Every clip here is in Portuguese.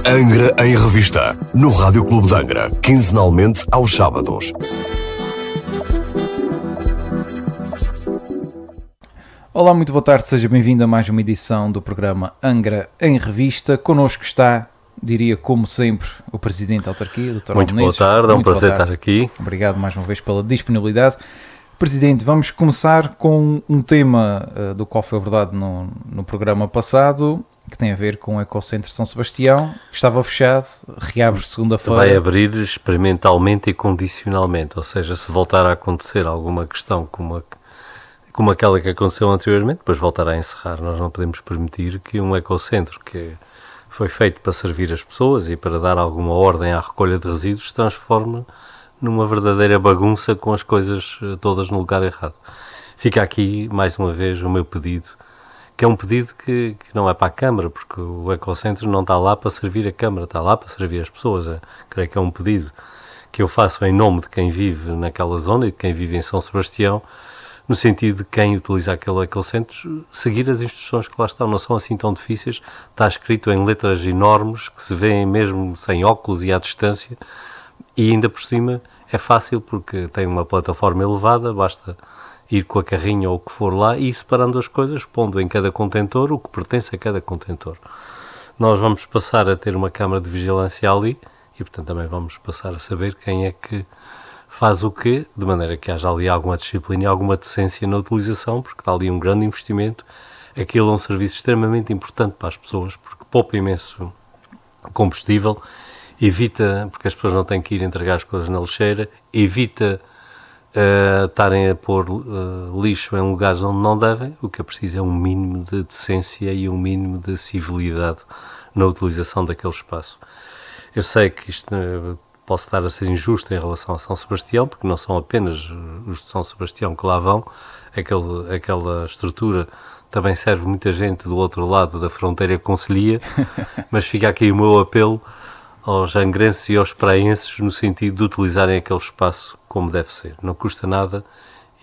Angra em Revista, no Rádio Clube de Angra, quinzenalmente aos sábados. Olá, muito boa tarde, seja bem-vindo a mais uma edição do programa Angra em Revista. Connosco está, diria como sempre, o Presidente da Autarquia, Dr. Muito boa tarde, é um prazer estar aqui. Obrigado mais uma vez pela disponibilidade. Presidente, vamos começar com um tema do qual foi abordado no programa passado, que tem a ver com o Ecocentro São Sebastião, que estava fechado, reabre segunda-feira. Vai abrir experimentalmente e condicionalmente, ou seja, se voltar a acontecer alguma questão como aquela que aconteceu anteriormente, depois voltará a encerrar. Nós não podemos permitir que um ecocentro que foi feito para servir as pessoas e para dar alguma ordem à recolha de resíduos se transforme numa verdadeira bagunça com as coisas todas no lugar errado. Fica aqui, mais uma vez, o meu pedido, que é um pedido que não é para a Câmara, porque o Ecocentro não está lá para servir a Câmara, está lá para servir as pessoas. Creio que é um pedido que eu faço em nome de quem vive naquela zona e de quem vive em São Sebastião, no sentido de quem utiliza aquele Ecocentro, seguir as instruções que lá estão, não são assim tão difíceis, está escrito em letras enormes, que se vêem mesmo sem óculos e à distância, e ainda por cima é fácil porque tem uma plataforma elevada, basta ir com a carrinha ou o que for lá e ir separando as coisas, pondo em cada contentor o que pertence a cada contentor. Nós vamos passar a ter uma câmara de vigilância ali e, portanto, também vamos passar a saber quem é que faz o quê, de maneira que haja ali alguma disciplina e alguma decência na utilização, porque está ali um grande investimento. Aquilo é um serviço extremamente importante para as pessoas, porque poupa imenso combustível, evita, porque as pessoas não têm que ir entregar as coisas na lixeira, evita estarem a pôr lixo em lugares onde não devem. O que é preciso é um mínimo de decência e um mínimo de civilidade na utilização daquele espaço. Eu sei que isto posso estar a ser injusto em relação a São Sebastião, porque não são apenas os de São Sebastião que lá vão, aquela estrutura também serve muita gente do outro lado da fronteira concelhia, mas fica aqui o meu apelo aos angrenses e aos praenses no sentido de utilizarem aquele espaço como deve ser. Não custa nada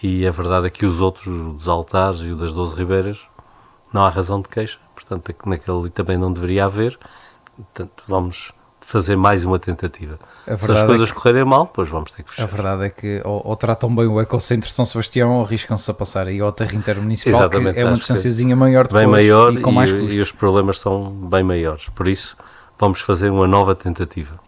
e a verdade é que os outros, o dos Altares e o das 12 Ribeiras, não há razão de queixa. Portanto, naquele ali também não deveria haver. Portanto, vamos fazer mais uma tentativa. Se as coisas correrem mal, depois vamos ter que fechar. A verdade é que ou tratam bem o Ecocentro São Sebastião ou arriscam-se a passar aí ao terra intermunicipal. Exatamente, que é uma distânciazinha maior depois, bem maior e com mais custos. E os problemas são bem maiores. Por isso, vamos fazer uma nova tentativa.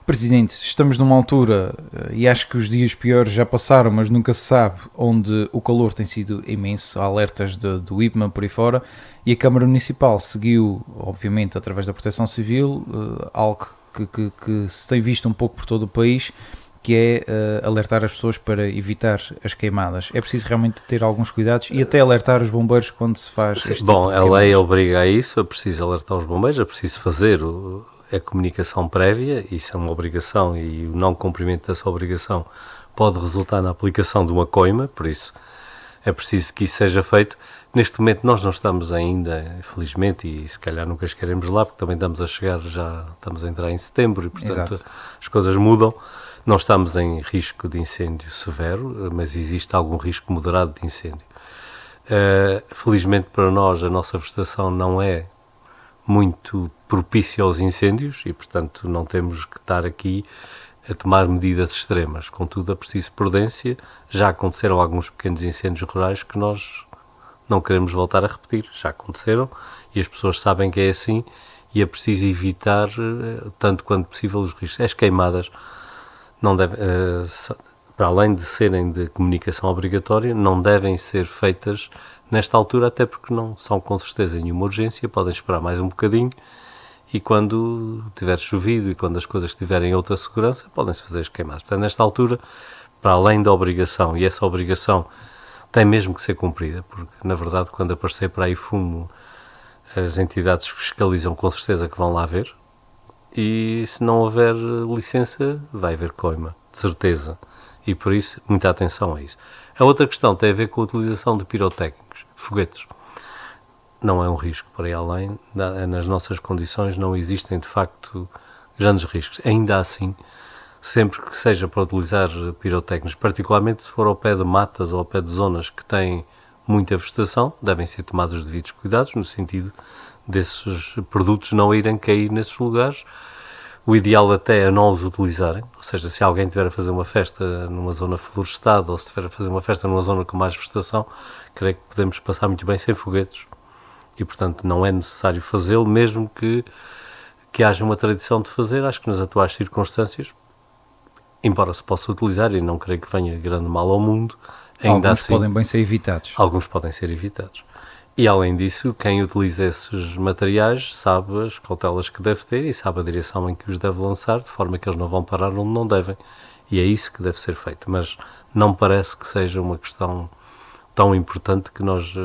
Presidente, estamos numa altura, e acho que os dias piores já passaram, mas nunca se sabe, onde o calor tem sido imenso, há alertas do IPMA por aí fora, e a Câmara Municipal seguiu, obviamente, através da Proteção Civil, algo que se tem visto um pouco por todo o país, que é alertar as pessoas para evitar as queimadas. É preciso realmente ter alguns cuidados e até alertar os bombeiros quando se faz este tipo de queimadas. A lei obriga a isso, é preciso alertar os bombeiros, é preciso fazer a comunicação prévia, isso é uma obrigação e o não cumprimento dessa obrigação pode resultar na aplicação de uma coima, por isso é preciso que isso seja feito. Neste momento nós não estamos ainda, felizmente, e se calhar nunca chegaremos lá, porque também estamos a chegar, já estamos a entrar em setembro e portanto as coisas mudam. Não estamos em risco de incêndio severo, mas existe algum risco moderado de incêndio. Felizmente para nós a nossa vegetação não é muito propícia aos incêndios e portanto não temos que estar aqui a tomar medidas extremas. Contudo, é preciso prudência. Já aconteceram alguns pequenos incêndios rurais que nós não queremos voltar a repetir. Já aconteceram e as pessoas sabem que é assim e é preciso evitar, tanto quanto possível, os riscos. As queimadas não devem, para além de serem de comunicação obrigatória, não devem ser feitas nesta altura, até porque não são com certeza nenhuma urgência, podem esperar mais um bocadinho e quando tiver chovido e quando as coisas estiverem em outra segurança, podem-se fazer as queimadas. Portanto, nesta altura, para além da obrigação, e essa obrigação tem mesmo que ser cumprida, porque na verdade quando aparecer para aí fumo, as entidades fiscalizam com certeza que vão lá ver e se não houver licença vai haver coima, de certeza, e por isso muita atenção a isso. A outra questão tem a ver com a utilização de pirotécnicos, foguetes. Não é um risco para ir além, nas nossas condições não existem de facto grandes riscos. Ainda assim, sempre que seja para utilizar pirotécnicos, particularmente se for ao pé de matas ou ao pé de zonas que têm muita vegetação, devem ser tomados os devidos cuidados, no sentido desses produtos não irem cair nesses lugares. O ideal até é não os utilizarem, ou seja, se alguém estiver a fazer uma festa numa zona florestada ou se estiver a fazer uma festa numa zona com mais vegetação, creio que podemos passar muito bem sem foguetes e, portanto, não é necessário fazê-lo, mesmo que haja uma tradição de fazer. Acho que nas atuais circunstâncias, embora se possa utilizar, e não creio que venha grande mal ao mundo, ainda alguns assim, podem bem ser evitados. alguns podem ser evitados. E, além disso, quem utiliza esses materiais sabe as cautelas que deve ter e sabe a direção em que os deve lançar, de forma que eles não vão parar onde não devem. E é isso que deve ser feito. Mas não me parece que seja uma questão tão importante que nós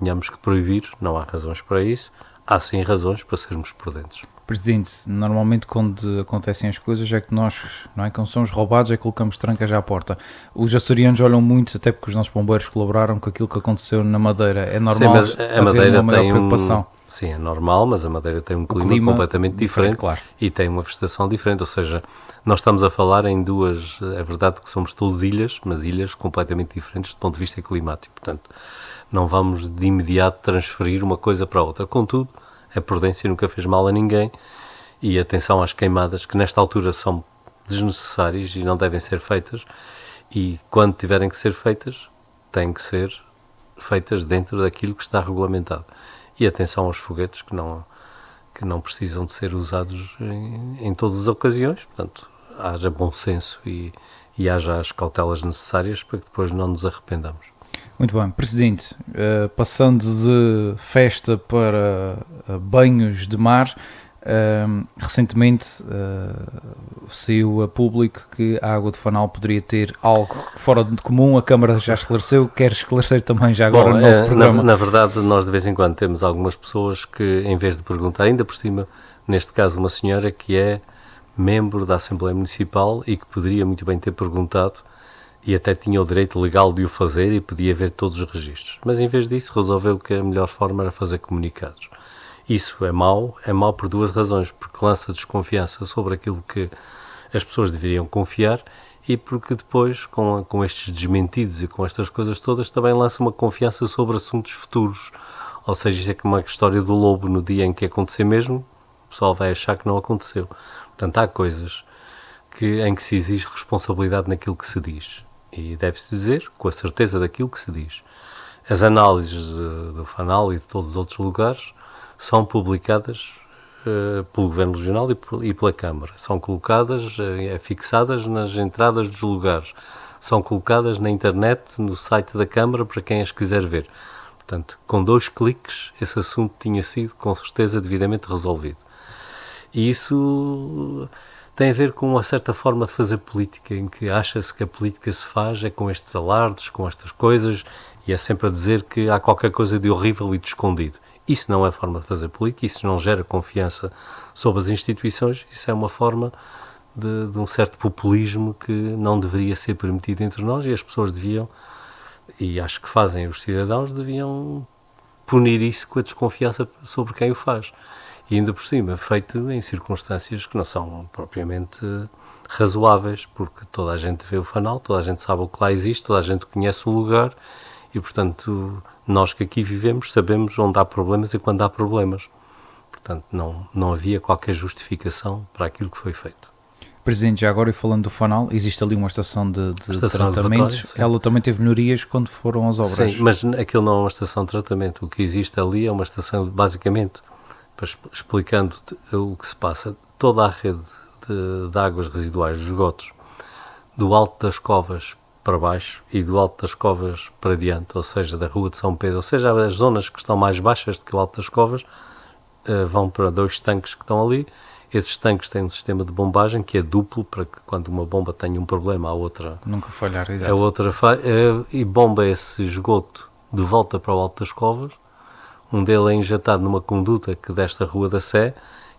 tenhamos que proibir. Não há razões para isso. Há sim razões para sermos prudentes. Presidente, normalmente quando acontecem as coisas é que nós, não é, quando somos roubados, é que colocamos trancas à porta. Os açorianos olham muito, até porque os nossos bombeiros colaboraram com aquilo que aconteceu na Madeira. É normal sim, mas a haver Madeira uma maior tem preocupação. Sim, é normal, mas a Madeira tem um clima completamente diferente, claro. E tem uma vegetação diferente, ou seja, nós estamos a falar em duas, é verdade que somos todos ilhas, mas ilhas completamente diferentes do ponto de vista climático, portanto, não vamos de imediato transferir uma coisa para a outra. Contudo, a prudência nunca fez mal a ninguém e atenção às queimadas, que nesta altura são desnecessárias e não devem ser feitas, e quando tiverem que ser feitas, têm que ser feitas dentro daquilo que está regulamentado. E atenção aos foguetes que não precisam de ser usados em todas as ocasiões, portanto, haja bom senso e haja as cautelas necessárias para que depois não nos arrependamos. Muito bem, Presidente, passando de festa para banhos de mar, recentemente saiu a público que a água de Fanal poderia ter algo fora de comum. A Câmara já esclareceu, quer esclarecer também já agora no nosso programa. Na verdade, nós de vez em quando temos algumas pessoas que, em vez de perguntar, ainda por cima, neste caso uma senhora que é membro da Assembleia Municipal e que poderia muito bem ter perguntado e até tinha o direito legal de o fazer e podia ver todos os registros. Mas em vez disso resolveu que a melhor forma era fazer comunicados. Isso é mau por duas razões, porque lança desconfiança sobre aquilo que as pessoas deveriam confiar e porque depois, com estes desmentidos e com estas coisas todas, também lança uma confiança sobre assuntos futuros. Ou seja, isso é como a história do lobo no dia em que acontecer mesmo, o pessoal vai achar que não aconteceu. Portanto, há coisas em que se exige responsabilidade naquilo que se diz. E deve-se dizer com a certeza daquilo que se diz. As análises do Fanal e de todos os outros lugares são publicadas pelo Governo Regional e pela Câmara. São colocadas, fixadas nas entradas dos lugares. São colocadas na internet, no site da Câmara, para quem as quiser ver. Portanto, com 2 cliques, esse assunto tinha sido, com certeza, devidamente resolvido. E isso tem a ver com uma certa forma de fazer política, em que acha-se que a política se faz com estes alardes, com estas coisas, e é sempre a dizer que há qualquer coisa de horrível e de escondido. Isso não é forma de fazer política, isso não gera confiança sobre as instituições, isso é uma forma de um certo populismo que não deveria ser permitido entre nós e as pessoas deviam, e acho que fazem os cidadãos, deviam punir isso com a desconfiança sobre quem o faz. E ainda por cima, feito em circunstâncias que não são propriamente razoáveis, porque toda a gente vê o Fanal, toda a gente sabe o que lá existe, toda a gente conhece o lugar e, portanto, nós que aqui vivemos sabemos onde há problemas e quando há problemas. Portanto, não havia qualquer justificação para aquilo que foi feito. Presidente, já agora e falando do Fanal, existe ali uma estação de tratamentos. Ela também teve melhorias quando foram as obras. Sim, mas aquilo não é uma estação de tratamento. O que existe ali é uma estação, basicamente, explicando o que se passa, toda a rede de águas residuais, de esgotos, do Alto das Covas para baixo e do Alto das Covas para diante, ou seja, da Rua de São Pedro, ou seja, as zonas que estão mais baixas do que o Alto das Covas, vão para 2 tanques que estão ali. Esses tanques têm um sistema de bombagem que é duplo, para que quando uma bomba tenha um problema, a outra nunca falhar, exato. A outra e bomba esse esgoto de volta para o Alto das Covas. Um deles é injetado numa conduta que desta Rua da Sé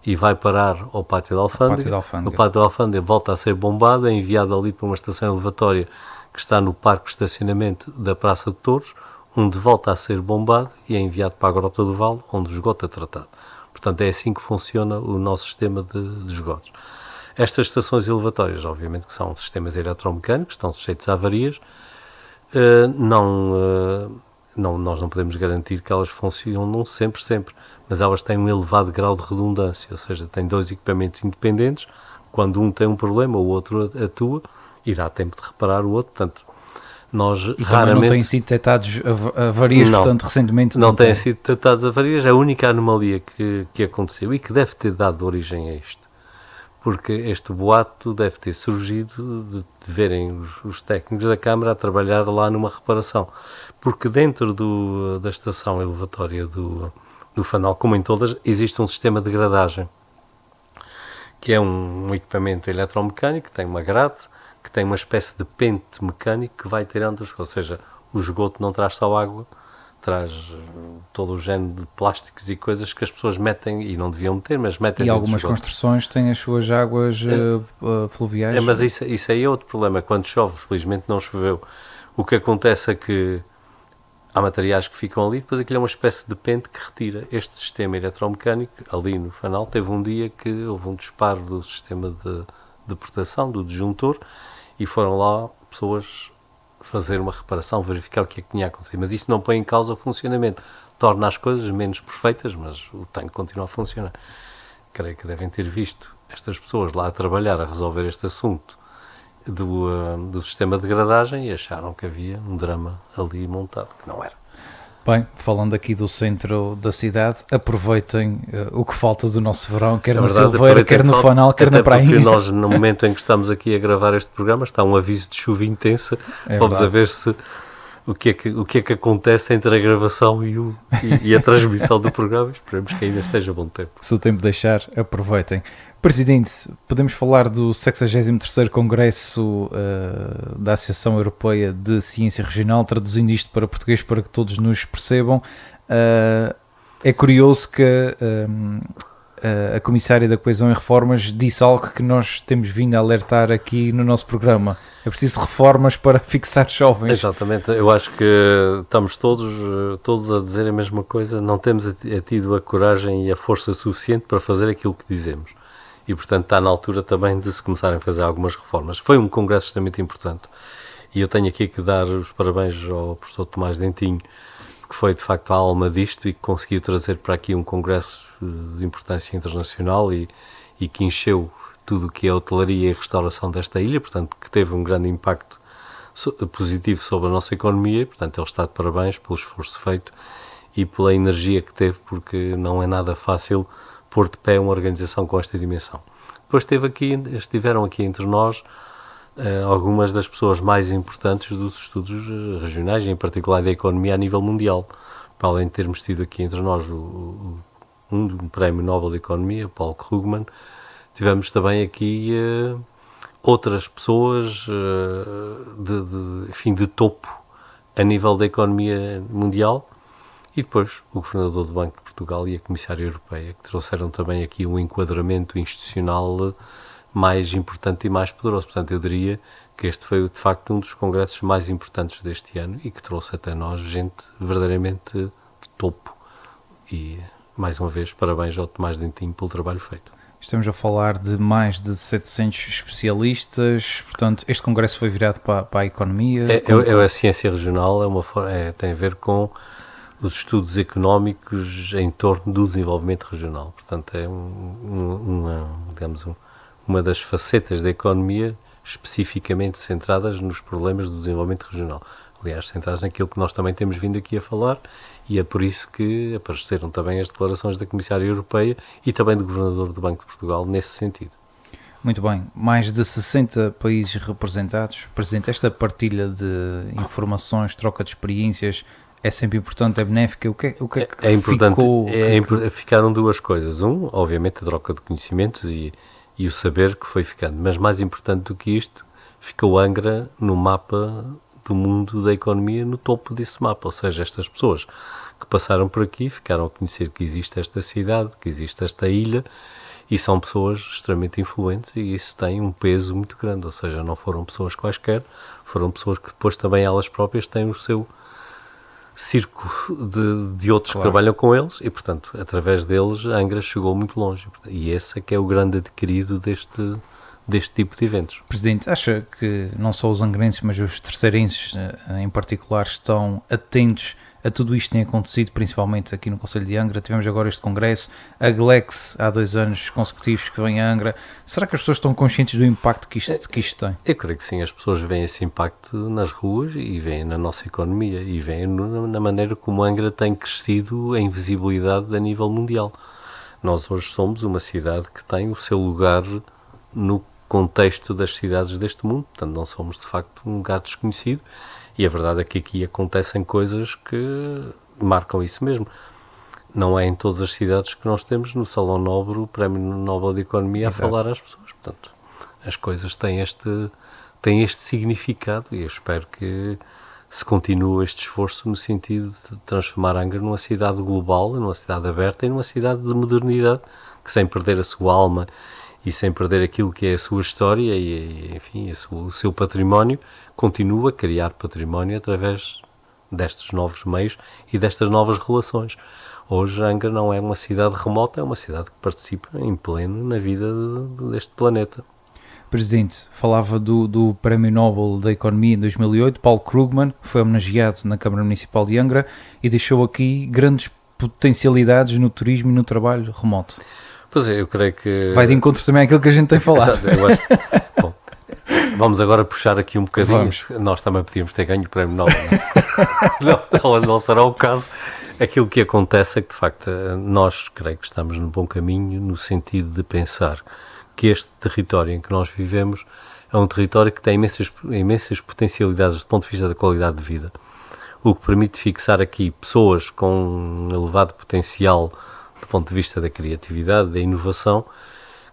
e vai parar ao Pátio da Alfândega. O Pátio da Alfândega volta a ser bombado, é enviado ali para uma estação elevatória que está no parque de estacionamento da Praça de Touros, onde volta a ser bombado e é enviado para a Grota do Vale, onde o esgoto é tratado. Portanto, é assim que funciona o nosso sistema de esgotos. Estas estações elevatórias, obviamente, que são sistemas eletromecânicos, estão sujeitos a avarias, nós não podemos garantir que elas funcionam sempre, mas elas têm um elevado grau de redundância, ou seja, têm dois equipamentos independentes, quando um tem um problema, o outro atua, e dá tempo de reparar o outro, portanto, nós E raramente... também não têm sido detectados avarias, Não. portanto, recentemente... Não têm sido detectadas avarias, a única anomalia que aconteceu e que deve ter dado origem a isto, porque este boato deve ter surgido de verem os técnicos da Câmara a trabalhar lá numa reparação, porque dentro da estação elevatória do Fanal, como em todas, existe um sistema de gradagem, que é um equipamento eletromecânico, que tem uma grade, que tem uma espécie de pente mecânico que vai tirando ou seja, o esgoto não traz só água, traz todo o género de plásticos e coisas que as pessoas metem, e não deviam meter, mas metem. E dentro algumas do esgoto. construções têm as suas águas fluviais. Mas isso aí é outro problema. Quando chove, felizmente não choveu. O que acontece é que há materiais que ficam ali, depois aquilo é uma espécie de pente que retira. Este sistema eletromecânico, ali no Fanal, teve um dia que houve um disparo do sistema de proteção, do disjuntor, e foram lá pessoas fazer uma reparação, verificar o que é que tinha acontecido. Mas isso não põe em causa o funcionamento. Torna as coisas menos perfeitas, mas o tanque continua a funcionar. Creio que devem ter visto estas pessoas lá a trabalhar, a resolver este assunto do sistema de gradagem, e acharam que havia um drama ali montado, que não era. Bem, falando aqui do centro da cidade, aproveitem o que falta do nosso verão, quer na Silveira, quer no Fanal, quer na prainha. Porque nós, no momento em que estamos aqui a gravar este programa, está um aviso de chuva intensa. Vamos a ver o que é que acontece entre a gravação e a transmissão do programa. Esperemos que ainda esteja bom tempo. Se o tempo deixar, aproveitem. Presidente, podemos falar do 63º Congresso da Associação Europeia de Ciência Regional, traduzindo isto para português para que todos nos percebam. É curioso que a Comissária da Coesão e Reformas disse algo que nós temos vindo a alertar aqui no nosso programa. É preciso reformas para fixar jovens. Exatamente, eu acho que estamos todos a dizer a mesma coisa, não temos tido a coragem e a força suficiente para fazer aquilo que dizemos. E, portanto, está na altura também de se começarem a fazer algumas reformas. Foi um congresso extremamente importante. E eu tenho aqui que dar os parabéns ao professor Tomás Dentinho, que foi, de facto, a alma disto e que conseguiu trazer para aqui um congresso de importância internacional e que encheu tudo o que é a hotelaria e a restauração desta ilha, portanto, que teve um grande impacto positivo sobre a nossa economia. E, portanto, ele está de parabéns pelo esforço feito e pela energia que teve, porque não é nada fácil pôr de pé uma organização com esta dimensão. Depois estiveram aqui entre nós algumas das pessoas mais importantes dos estudos regionais, em particular da economia a nível mundial. Para além de termos tido aqui entre nós um prémio Nobel de Economia, Paul Krugman, tivemos também aqui outras pessoas de topo a nível da economia mundial. E depois o Governador do Banco de Portugal e a Comissária Europeia, que trouxeram também aqui um enquadramento institucional mais importante e mais poderoso. Portanto, eu diria que este foi, de facto, um dos congressos mais importantes deste ano e que trouxe até nós gente verdadeiramente de topo. E, mais uma vez, parabéns ao Tomás Dentinho pelo trabalho feito. Estamos a falar de mais de 700 especialistas, portanto, este congresso foi virado para a economia? É a ciência regional, tem a ver com os estudos económicos em torno do desenvolvimento regional. Portanto, é uma das facetas da economia especificamente centradas nos problemas do desenvolvimento regional. Aliás, centradas naquilo que nós também temos vindo aqui a falar, e é por isso que apareceram também as declarações da Comissária Europeia e também do Governador do Banco de Portugal nesse sentido. Muito bem, mais de 60 países representados. Presidente, esta partilha de informações, troca de experiências, é sempre importante, é benéfica? O que é que é importante, ficou? Ficaram duas coisas. Obviamente, a troca de conhecimentos e o saber que foi ficando. Mas mais importante do que isto, ficou Angra no mapa do mundo da economia, no topo desse mapa. Ou seja, estas pessoas que passaram por aqui ficaram a conhecer que existe esta cidade, que existe esta ilha, e são pessoas extremamente influentes, e isso tem um peso muito grande. Ou seja, não foram pessoas quaisquer, foram pessoas que depois também elas próprias têm o seu círculo de outros, claro, que trabalham com eles, e portanto através deles Angra chegou muito longe, e esse é que é o grande adquirido deste tipo de eventos. Presidente, acha que não só os angrenses, mas os terceirenses em particular estão atentos a tudo isto que tem acontecido, principalmente aqui no Concelho de Angra? Tivemos agora este congresso, a Glex há 2 anos consecutivos que vem a Angra. Será que as pessoas estão conscientes do impacto que isto tem? Eu creio que sim, as pessoas veem esse impacto nas ruas e veem na nossa economia e veem na maneira como Angra tem crescido em visibilidade a nível mundial. Nós hoje somos uma cidade que tem o seu lugar no contexto das cidades deste mundo, portanto não somos de facto um lugar desconhecido, e a verdade é que aqui acontecem coisas que marcam isso mesmo. Não é em todas as cidades que nós temos no Salão Nobre o Prémio Nobel de Economia. Exato. A falar às pessoas, portanto as coisas têm este significado, e eu espero que se continue este esforço no sentido de transformar Angra numa cidade global, numa cidade aberta e numa cidade de modernidade, que sem perder a sua alma e sem perder aquilo que é a sua história e enfim, o seu património, continua a criar património através destes novos meios e destas novas relações. Hoje Angra não é uma cidade remota, é uma cidade que participa em pleno na vida deste planeta. Presidente, falava do Prémio Nobel da Economia em 2008, Paul Krugman, foi homenageado na Câmara Municipal de Angra e deixou aqui grandes potencialidades no turismo e no trabalho remoto. Pois é, eu creio que... Vai de encontro também àquilo que a gente tem falado. Exato, eu acho. Bom, vamos agora puxar aqui um bocadinho. Vamos. Nós também podíamos ter ganho o Prémio Nobel. Não será o caso. Aquilo que acontece é que, de facto, nós creio que estamos no bom caminho no sentido de pensar que este território em que nós vivemos é um território que tem imensas potencialidades do ponto de vista da qualidade de vida, o que permite fixar aqui pessoas com um elevado potencial do ponto de vista da criatividade, da inovação,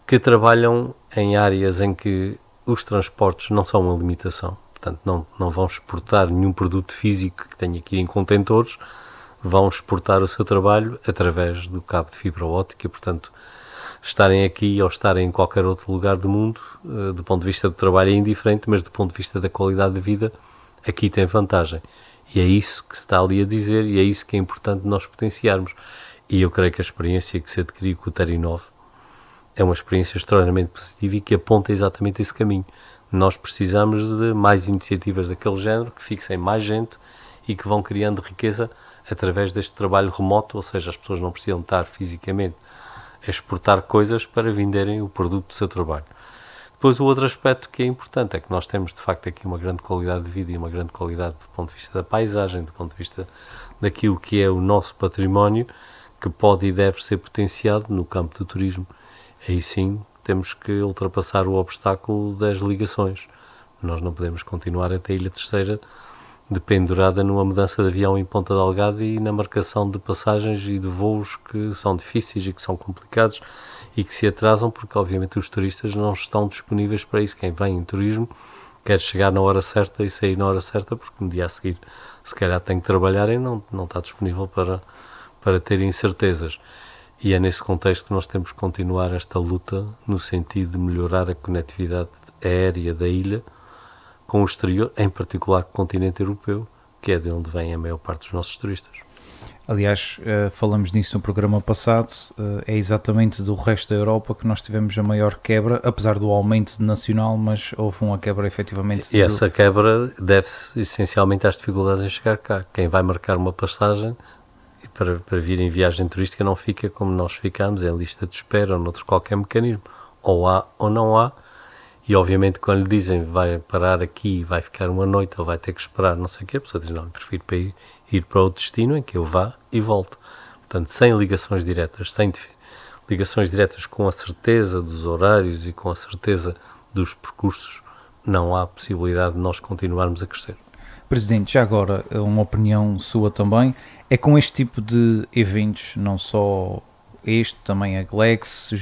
que trabalham em áreas em que os transportes não são uma limitação, portanto não vão exportar nenhum produto físico que tenha que ir em contentores, vão exportar o seu trabalho através do cabo de fibra óptica, portanto estarem aqui ou estarem em qualquer outro lugar do mundo, do ponto de vista do trabalho é indiferente, mas do ponto de vista da qualidade de vida, aqui tem vantagem. E é isso que se está ali a dizer e é isso que é importante nós potenciarmos. E eu creio que a experiência que se adquiriu com o Terinov é uma experiência extraordinariamente positiva e que aponta exatamente esse caminho. Nós precisamos de mais iniciativas daquele género, que fixem mais gente e que vão criando riqueza através deste trabalho remoto, ou seja, as pessoas não precisam estar fisicamente a exportar coisas para venderem o produto do seu trabalho. Depois o outro aspecto que é importante é que nós temos de facto aqui uma grande qualidade de vida e uma grande qualidade do ponto de vista da paisagem, do ponto de vista daquilo que é o nosso património, que pode e deve ser potenciado no campo do turismo. Aí sim temos que ultrapassar o obstáculo das ligações. Nós não podemos continuar até a Ilha Terceira dependurada numa mudança de avião em Ponta Delgada e na marcação de passagens e de voos que são difíceis e que são complicados e que se atrasam porque obviamente os turistas não estão disponíveis para isso. Quem vem em turismo quer chegar na hora certa e sair na hora certa porque no dia a seguir se calhar tem que trabalhar e não está disponível para ter incertezas. E é nesse contexto que nós temos que continuar esta luta no sentido de melhorar a conectividade aérea da ilha com o exterior, em particular com o continente europeu, que é de onde vem a maior parte dos nossos turistas. Aliás, falamos nisso no programa passado, é exatamente do resto da Europa que nós tivemos a maior quebra, apesar do aumento nacional, mas houve uma quebra efetivamente. E essa quebra deve-se essencialmente às dificuldades em chegar cá. Quem vai marcar uma passagem para vir em viagem turística não fica como nós ficamos, em lista de espera ou noutro qualquer mecanismo. Ou há ou não há. E obviamente quando lhe dizem vai parar aqui, vai ficar uma noite ou vai ter que esperar não sei o quê, a pessoa diz não, eu prefiro ir para outro destino em que eu vá e volto. Portanto, sem ligações diretas, ligações diretas com a certeza dos horários e com a certeza dos percursos, não há possibilidade de nós continuarmos a crescer. Presidente, já agora, uma opinião sua também, é com este tipo de eventos, não só este, também a Glex,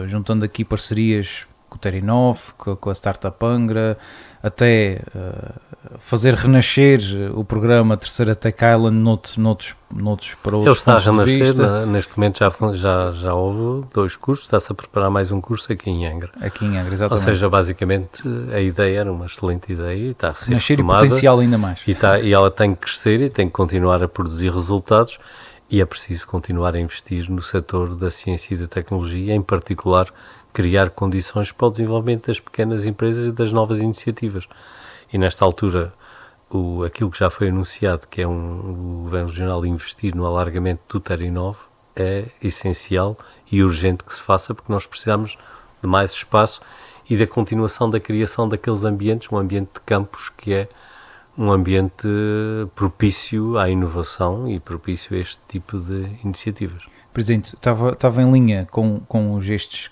juntando aqui parcerias com o Terinov, com a Startup Angra, até fazer renascer o programa Terceira Tech Island noutros para outros. Ele está a renascer, neste momento já houve 2 cursos, está-se a preparar mais um curso aqui em Angra. Aqui em Angra, exatamente. Ou seja, basicamente a ideia era uma excelente ideia e está a ser renascer retomada, e potencial ainda mais. E ela tem que crescer e tem que continuar a produzir resultados e é preciso continuar a investir no setor da ciência e da tecnologia, em particular criar condições para o desenvolvimento das pequenas empresas e das novas iniciativas. E nesta altura aquilo que já foi anunciado, que é o Governo Regional investir no alargamento do Terinov, é essencial e urgente que se faça, porque nós precisamos de mais espaço e da continuação da criação daqueles ambientes, um ambiente de campos que é um ambiente propício à inovação e propício a este tipo de iniciativas. Presidente, estava em linha com estes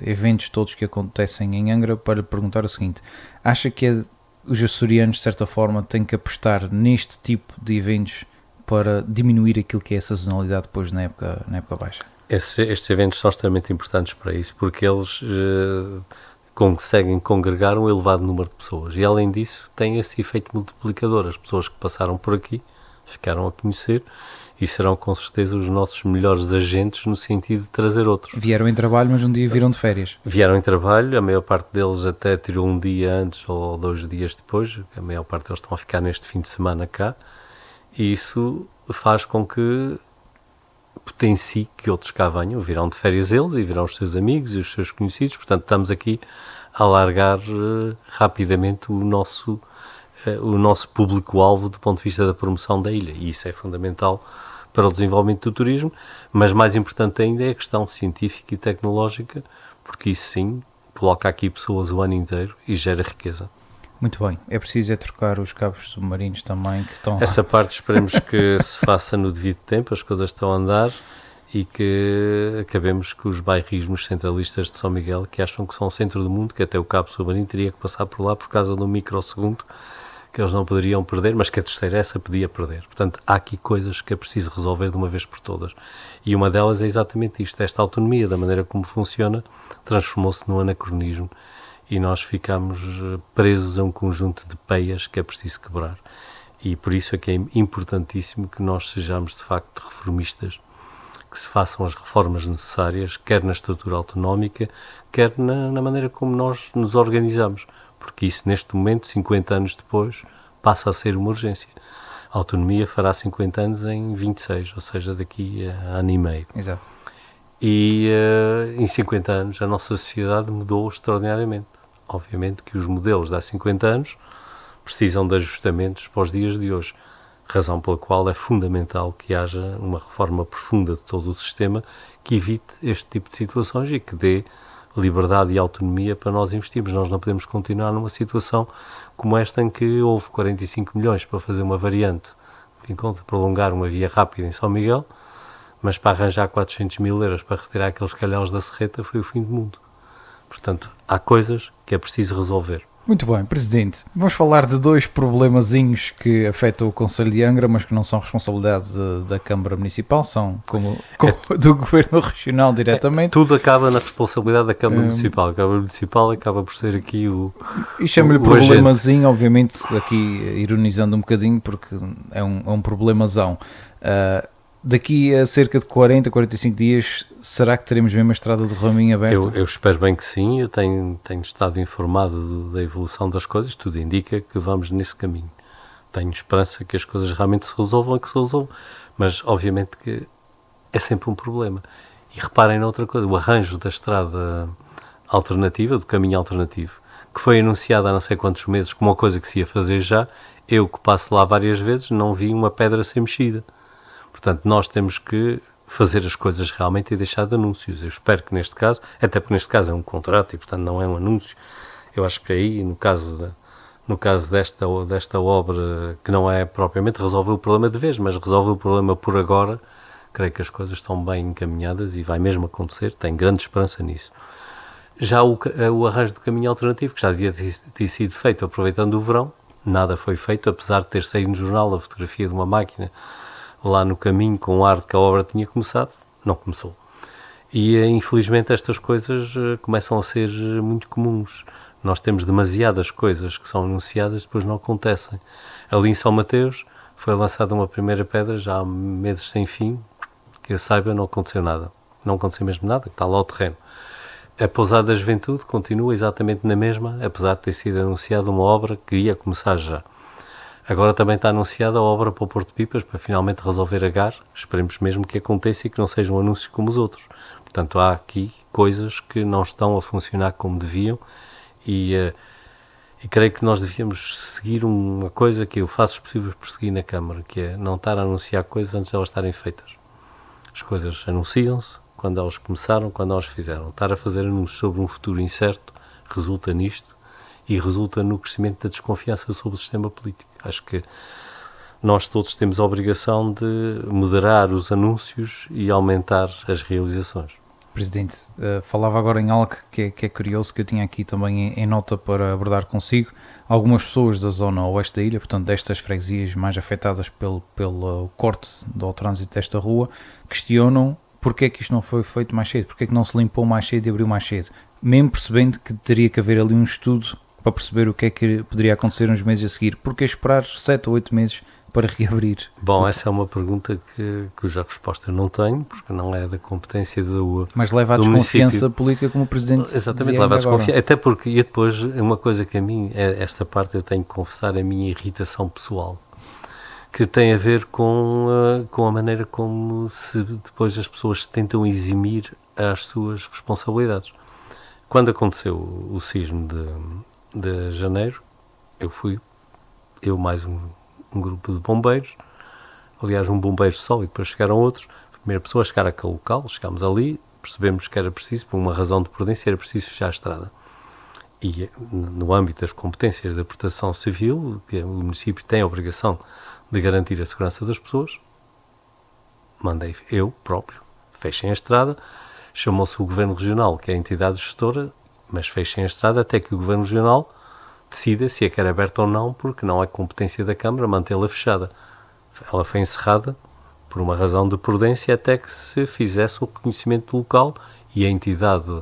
eventos todos que acontecem em Angra para lhe perguntar o seguinte: acha que os açorianos, de certa forma, têm que apostar neste tipo de eventos para diminuir aquilo que é a sazonalidade depois na época baixa? Estes eventos são extremamente importantes para isso, porque eles conseguem congregar um elevado número de pessoas e, além disso, têm esse efeito multiplicador. As pessoas que passaram por aqui ficaram a conhecer e serão com certeza os nossos melhores agentes no sentido de trazer outros. Vieram em trabalho, mas um dia viram de férias. Vieram em trabalho, a maior parte deles até tirou um dia antes ou 2 dias depois, a maior parte deles estão a ficar neste fim de semana cá, e isso faz com que potencie que outros cá venham, virão de férias eles e virão os seus amigos e os seus conhecidos, portanto estamos aqui a alargar rapidamente o nosso público-alvo do ponto de vista da promoção da ilha, e isso é fundamental para o desenvolvimento do turismo, mas mais importante ainda é a questão científica e tecnológica, porque isso sim coloca aqui pessoas o ano inteiro e gera riqueza. Muito bem, é preciso trocar os cabos submarinos também que estão Essa parte esperemos que se faça no devido tempo, as coisas estão a andar e que acabemos com os bairrismos centralistas de São Miguel, que acham que são o centro do mundo, que até o cabo submarino teria que passar por lá por causa de um microsegundo que eles não poderiam perder, mas que a terceira essa podia perder. Portanto, há aqui coisas que é preciso resolver de uma vez por todas. E uma delas é exatamente isto, esta autonomia, da maneira como funciona, transformou-se num anacronismo e nós ficamos presos a um conjunto de peias que é preciso quebrar. E por isso é que é importantíssimo que nós sejamos, de facto, reformistas, que se façam as reformas necessárias, quer na estrutura autonómica, quer na maneira como nós nos organizamos. Porque isso, neste momento, 50 anos depois, passa a ser uma urgência. A autonomia fará 50 anos em 26, ou seja, daqui a ano e meio. Exato. E em 50 anos a nossa sociedade mudou extraordinariamente. Obviamente que os modelos de há 50 anos precisam de ajustamentos para os dias de hoje, razão pela qual é fundamental que haja uma reforma profunda de todo o sistema que evite este tipo de situações e que dê liberdade e autonomia para nós investirmos. Nós não podemos continuar numa situação como esta em que houve 45 milhões para fazer uma variante, enfim, prolongar uma via rápida em São Miguel, mas para arranjar 400 mil euros para retirar aqueles calhaus da serreta foi o fim do mundo. Portanto, há coisas que é preciso resolver. Muito bem, Presidente. Vamos falar de 2 problemazinhos que afetam o Concelho de Angra, mas que não são responsabilidade da Câmara Municipal, são como do Governo Regional diretamente. Tudo acaba na responsabilidade da Câmara Municipal. A Câmara Municipal acaba por ser aqui o E chamo-lhe o problemazinho, obviamente, aqui ironizando um bocadinho, porque é um problemazão. Daqui a cerca de 45 dias, será que teremos mesmo a estrada do Raminho aberta? Eu espero bem que sim, eu tenho estado informado da evolução das coisas, tudo indica que vamos nesse caminho. Tenho esperança que as coisas realmente se resolvam e que se resolvam, mas obviamente que é sempre um problema. E reparem noutra coisa, o arranjo da estrada alternativa, do caminho alternativo, que foi anunciado há não sei quantos meses como uma coisa que se ia fazer já, eu que passo lá várias vezes não vi uma pedra ser mexida. Portanto, nós temos que fazer as coisas realmente e deixar de anúncios. Eu espero que neste caso, até porque neste caso é um contrato e portanto não é um anúncio, eu acho que aí, no caso desta obra, que não é propriamente resolver o problema de vez, mas resolver o problema por agora, creio que as coisas estão bem encaminhadas e vai mesmo acontecer, tenho grande esperança nisso. Já o arranjo do caminho alternativo, que já devia ter sido feito aproveitando o verão, nada foi feito, apesar de ter saído no jornal a fotografia de uma máquina lá no caminho com o ar de que a obra tinha começado, não começou. E infelizmente estas coisas começam a ser muito comuns. Nós temos demasiadas coisas que são anunciadas e depois não acontecem. Ali em São Mateus foi lançada uma primeira pedra já há meses sem fim, que eu saiba não aconteceu nada. Não aconteceu mesmo nada, está lá o terreno. A Pousada da Juventude continua exatamente na mesma, apesar de ter sido anunciada uma obra que ia começar já. Agora também está anunciada a obra para o Porto de Pipas, para finalmente resolver a GAR. Esperemos mesmo que aconteça e que não seja um anúncio como os outros. Portanto, há aqui coisas que não estão a funcionar como deviam e E creio que nós devíamos seguir uma coisa que eu faço os possíveis por seguir na Câmara, que é não estar a anunciar coisas antes de elas estarem feitas. As coisas anunciam-se quando elas começaram, quando elas fizeram. Estar a fazer anúncios sobre um futuro incerto resulta nisto e resulta no crescimento da desconfiança sobre o sistema político. Acho que nós todos temos a obrigação de moderar os anúncios e aumentar as realizações. Presidente, falava agora em algo que é curioso, que eu tinha aqui também em nota para abordar consigo. Algumas pessoas da zona oeste da ilha, portanto destas freguesias mais afetadas pelo corte do trânsito desta rua, questionam porque é que isto não foi feito mais cedo, porque é que não se limpou mais cedo e abriu mais cedo, mesmo percebendo que teria que haver ali um estudo para perceber o que é que poderia acontecer uns meses a seguir. Porque esperar 7 ou 8 meses para reabrir? Bom, essa é uma pergunta cuja resposta eu não tenho, porque não é da competência mas leva à desconfiança política, como o Presidente. Exatamente, leva à desconfiança. Até porque, e depois, uma coisa que a mim, esta parte eu tenho que confessar, a minha irritação pessoal, que tem a ver com a maneira como se depois as pessoas tentam eximir as suas responsabilidades. Quando aconteceu o sismo de janeiro, eu mais um grupo de bombeiros, aliás um bombeiro só e depois chegaram outros, a primeira pessoa a chegar àquele local, chegámos ali, percebemos que era preciso, por uma razão de prudência, era preciso fechar a estrada. E no âmbito das competências da proteção civil, que o município tem a obrigação de garantir a segurança das pessoas, mandei eu próprio, fechem a estrada, chamou-se o Governo Regional, que é a entidade gestora, mas fechem a estrada até que o Governo Regional decida se é quer aberta ou não, porque não é competência da Câmara mantê-la fechada. Ela foi encerrada por uma razão de prudência até que se fizesse o reconhecimento local e a entidade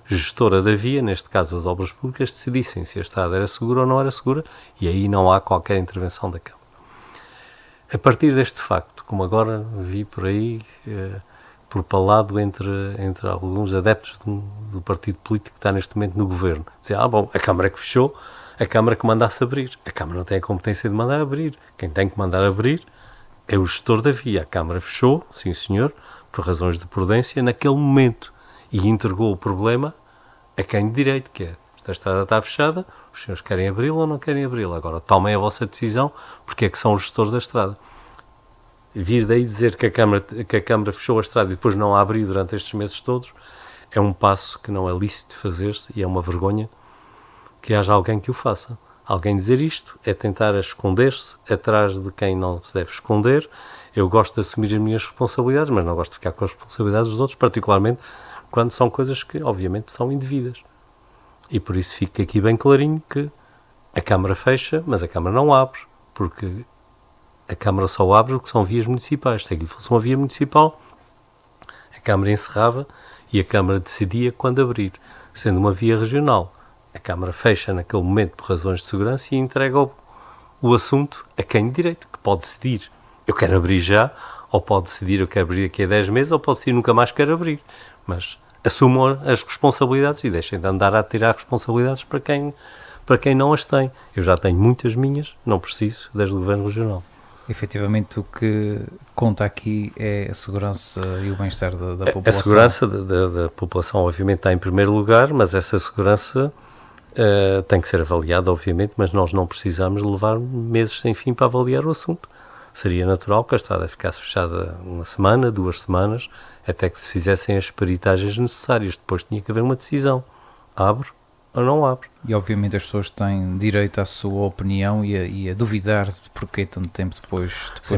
gestora da via, neste caso as obras públicas, decidissem se a estrada era segura ou não era segura, e aí não há qualquer intervenção da Câmara. A partir deste facto, como agora vi por aí, propalado entre alguns adeptos do partido político que está neste momento no governo, dizer, bom, a Câmara que fechou, a Câmara que mandasse abrir. A Câmara não tem a competência de mandar abrir. Quem tem que mandar abrir é o gestor da via. A Câmara fechou, sim senhor, por razões de prudência, naquele momento, e entregou o problema a quem de direito, que é, esta estrada está fechada, os senhores querem abri-la ou não querem abri-la? Agora, tomem a vossa decisão, porque é que são os gestores da estrada. Vir daí dizer que a Câmara fechou a estrada e depois não a abriu durante estes meses todos, é um passo que não é lícito fazer-se e é uma vergonha que haja alguém que o faça. Alguém dizer isto é tentar esconder-se atrás de quem não se deve esconder. Eu gosto de assumir as minhas responsabilidades, mas não gosto de ficar com as responsabilidades dos outros, particularmente quando são coisas que, obviamente, são indevidas. E por isso fica aqui bem clarinho que a Câmara fecha, mas a Câmara não abre, porque a Câmara só abre o que são vias municipais. Se aquilo fosse uma via municipal, a Câmara encerrava e a Câmara decidia quando abrir. Sendo uma via regional, a Câmara fecha naquele momento por razões de segurança e entrega o assunto a quem de direito, que pode decidir, eu quero abrir já, ou pode decidir, eu quero abrir daqui a 10 meses, ou pode decidir, nunca mais quero abrir. Mas assumam as responsabilidades e deixem de andar a tirar responsabilidades para quem não as tem. Eu já tenho muitas minhas, não preciso, desde o Governo Regional. Efetivamente, o que conta aqui é a segurança e o bem-estar da população. A segurança da população, obviamente, está em primeiro lugar, mas essa segurança tem que ser avaliada, obviamente, mas nós não precisamos levar meses sem fim para avaliar o assunto. Seria natural que a estrada ficasse fechada uma semana, 2 semanas, até que se fizessem as peritagens necessárias. Depois tinha que haver uma decisão. Abre ou não abre. E obviamente as pessoas têm direito à sua opinião e a duvidar de porquê tanto tempo depois. Sim,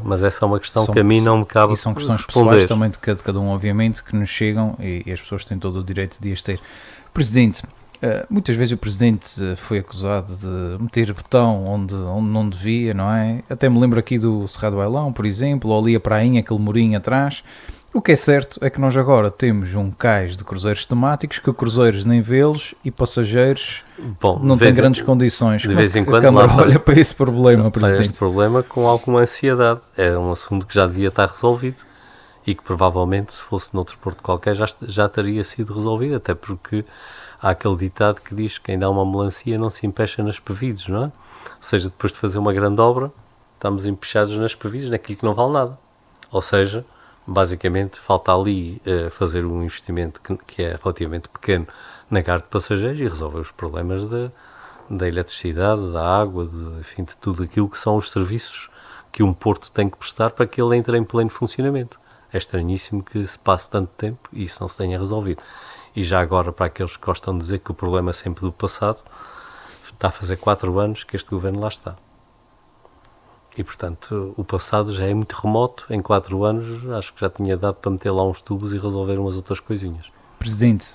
mas essa é uma questão que a mim não me cabe responder. E são questões pessoais também de cada um, obviamente, que nos chegam e as pessoas têm todo o direito de as ter. Presidente, muitas vezes o Presidente foi acusado de meter betão onde não devia, não é? Até me lembro aqui do Cerrado Bailão, por exemplo, ou ali a prainha, aquele murinho atrás. O que é certo é que nós agora temos um cais de cruzeiros temáticos que cruzeiros nem vê-los e passageiros não têm grandes condições. De vez em quando a Câmara olha para esse problema, Presidente? Para este problema com alguma ansiedade. É um assunto que já devia estar resolvido e que provavelmente, se fosse noutro porto qualquer, já teria sido resolvido, até porque há aquele ditado que diz que quem dá uma melancia não se empecha nas pevides, não é? Ou seja, depois de fazer uma grande obra, estamos empechados nas pevides, naquilo que não vale nada. Ou seja, basicamente falta ali fazer um investimento que é relativamente pequeno na carga de passageiros e resolver os problemas da eletricidade, da água, enfim, de tudo aquilo que são os serviços que um porto tem que prestar para que ele entre em pleno funcionamento. É estranhíssimo que se passe tanto tempo e isso não se tenha resolvido. E já agora, para aqueles que gostam de dizer que o problema é sempre do passado, está a fazer 4 anos que este governo lá está. E, portanto, o passado já é muito remoto. Em 4 anos, acho que já tinha dado para meter lá uns tubos e resolver umas outras coisinhas. Presidente,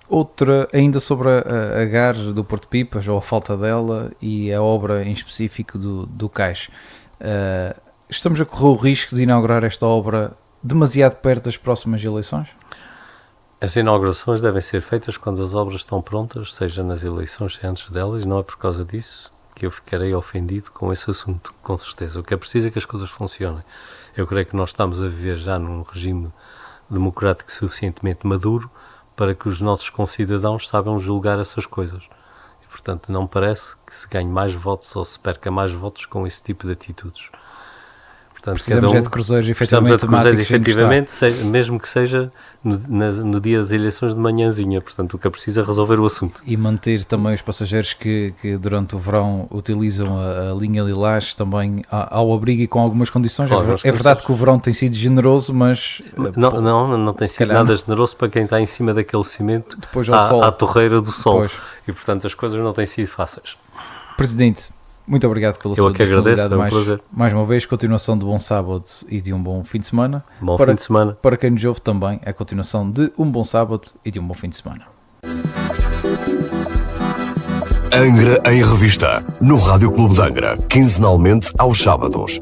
outra ainda sobre a GAR do Porto Pipas, ou a falta dela, e a obra em específico do cais. Estamos a correr o risco de inaugurar esta obra demasiado perto das próximas eleições? As inaugurações devem ser feitas quando as obras estão prontas, seja nas eleições, seja antes delas, e não é por causa disso que eu ficarei ofendido com esse assunto, com certeza. O que é preciso é que as coisas funcionem. Eu creio que nós estamos a viver já num regime democrático suficientemente maduro para que os nossos concidadãos saibam julgar essas coisas. E, portanto, não me parece que se ganhe mais votos ou se perca mais votos com esse tipo de atitudes. Portanto, precisamos de cruzeiros efetivamente, mesmo que seja no dia das eleições de manhãzinha. Portanto, o que é preciso é resolver o assunto. E manter também os passageiros que durante o verão utilizam a linha Lilás também ao abrigo e com algumas condições. Claro, é verdade que o verão tem sido generoso, mas... Não tem sido nada generoso para quem está em cima daquele cimento à torreira do sol. Pois. E, portanto, as coisas não têm sido fáceis. Presidente, muito obrigado pela sua disponibilidade. Eu que agradeço, é um prazer. Mais uma vez, continuação de bom sábado e de um bom fim de semana. Fim de semana. Para quem nos ouve também, a continuação de um bom sábado e de um bom fim de semana. Angra em Revista, no Rádio Clube de Angra, quinzenalmente aos sábados.